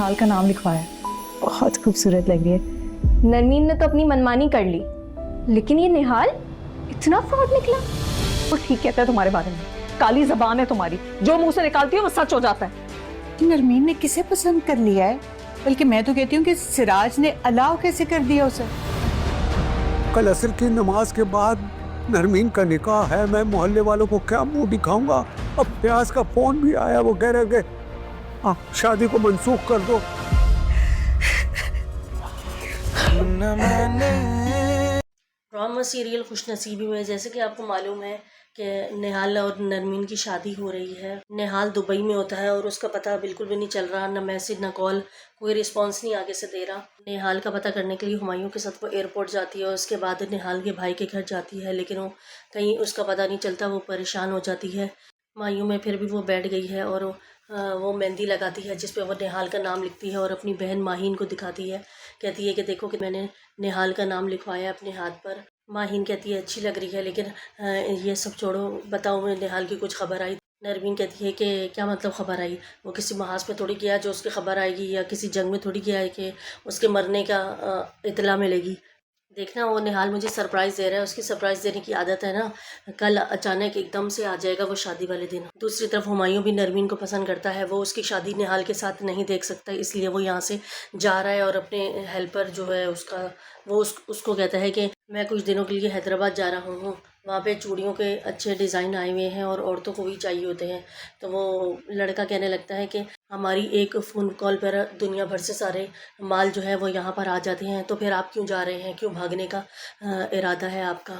निहाल का नाम लिखवाया, बहुत खूबसूरत लग रही है। नरमीन ने तो अपनी मनमानी कर ली, लेकिन ये निहाल इतना फ्रॉड निकला। वो ठीक कहता है तुम्हारे बारे में, काली जबान है तुम्हारी, जो मुंह से निकालती है वो सच हो जाता है। नरमीन ने किसे पसंद कर लिया है? बल्कि मैं तो कहती हूँ कि सिराज ने अलाव कैसे कर दिया उसे। कल असर की नमाज के बाद नरमीन का निकाह है, मैं मोहल्ले वालों को क्या मुंह दिखाऊंगा। अब प्याज का फोन भी आया, वो कह रहे कि शादी को मंसूख कर दो। ड्रामा सीरियल खुशनसीबी में जैसे कि आपको मालूम है कि निहाल और नरमीन की शादी हो रही है। निहाल दुबई में होता है और उसका पता बिल्कुल भी नहीं चल रहा, ना मैसेज ना कॉल, कोई रिस्पांस नहीं आगे से दे रहा। निहाल का पता करने के लिए हुमायूं के साथ वो एयरपोर्ट जाती है और उसके बाद निहाल के भाई के घर जाती है, लेकिन वो कहीं उसका पता नहीं चलता। वो परेशान हो जाती है हुमायूं में, फिर भी वो बैठ गई है और वो मेहंदी लगाती है जिस पे वो निहाल का नाम लिखती है और अपनी बहन माहीन को दिखाती है। कहती है कि देखो कि मैंने निहाल का नाम लिखवाया अपने हाथ पर। माहीन कहती है अच्छी लग रही है, लेकिन ये सब छोड़ो, बताओ मैं निहाल की कुछ खबर आई? नरमीन कहती है कि क्या मतलब खबर आई? वो किसी महाज पे थोड़ी गया जो उसकी खबर आएगी, या किसी जंग में थोड़ी गया है कि उसके मरने का इतला मिलेगी। देखना, वो निहाल मुझे सरप्राइज़ दे रहा है, उसकी सरप्राइज़ देने की आदत है ना। कल अचानक एकदम से आ जाएगा वो शादी वाले दिन। दूसरी तरफ हुमायूं भी नरमीन को पसंद करता है, वो उसकी शादी निहाल के साथ नहीं देख सकता, इसलिए वो यहाँ से जा रहा है और अपने हेल्पर जो है उसका, वो उसको कहता है कि मैं कुछ दिनों के लिए हैदराबाद जा रहा हूँ, वहाँ पे चूड़ियों के अच्छे डिज़ाइन आए हुए हैं और औरतों को भी चाहिए होते हैं। तो वो लड़का कहने लगता है कि हमारी एक फ़ोन कॉल पर दुनिया भर से सारे माल जो है वो यहाँ पर आ जाते हैं, तो फिर आप क्यों जा रहे हैं, क्यों भागने का इरादा है आपका?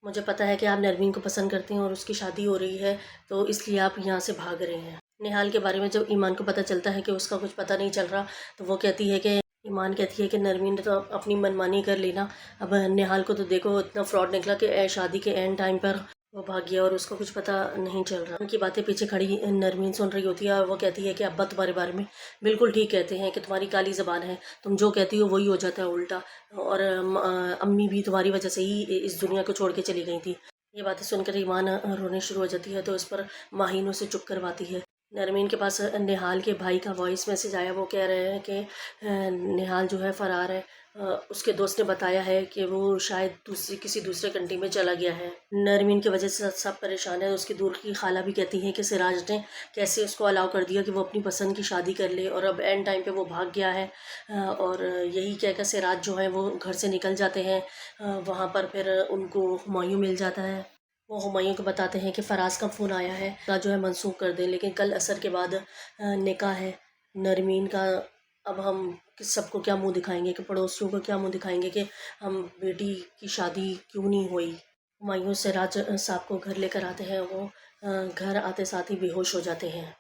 मुझे पता है कि आप नरमीन को पसंद करते हैं और उसकी शादी हो रही है, तो इसलिए आप यहाँ से भाग रहे हैं। निहाल के बारे में जब ईमान को पता चलता है कि उसका कुछ पता नहीं चल रहा, तो वो कहती है कि ईमान कहती है कि नरमीन ने तो अपनी मनमानी कर ली ना। अब निहाल को तो देखो इतना फ्रॉड निकला कि शादी के एंड टाइम पर वो भाग गया और उसको कुछ पता नहीं चल रहा। उनकी बातें पीछे खड़ी नरमीन सुन रही होती है और वो कहती है कि अब्बा तुम्हारे बारे में बिल्कुल ठीक कहते हैं कि तुम्हारी काली ज़बान है, तुम जो कहती हो वही हो जाता है उल्टा, और अम्मी भी तुम्हारी वजह से ही इस दुनिया को छोड़ के चली गई थी। ये बातें सुनकर ईमान रोने शुरू हो जाती है, तो इस पर माहीन उसे चुप करवाती है। नरमीन के पास निहाल के भाई का वॉइस मैसेज आया, वो कह रहे हैं कि निहाल जो है फ़रार है। उसके दोस्त ने बताया है कि वो शायद किसी दूसरे कंट्री में चला गया है। नरमीन की वजह से सब परेशान है। उसकी दूर की खाला भी कहती हैं कि सिराज ने कैसे उसको अलाउ कर दिया कि वो अपनी पसंद की शादी कर ले, और अब एंड टाइम पे वो भाग गया है। और यही कहकर सिराज जो है वो घर से निकल जाते हैं। वहाँ पर फिर उनको हुमायूं मिल जाता है। वो हुमायूं को बताते हैं कि फ़राज का फ़ोन आया है, का जो है मंसूख कर दें, लेकिन कल असर के बाद निकाह है नरमीन का। अब हम सबको क्या मुंह दिखाएंगे, कि पड़ोसियों को क्या मुंह दिखाएंगे कि हम बेटी की शादी क्यों नहीं हुई। हुमायूं सिराज साहब को घर लेकर आते हैं, वो घर आते साथ ही बेहोश हो जाते हैं।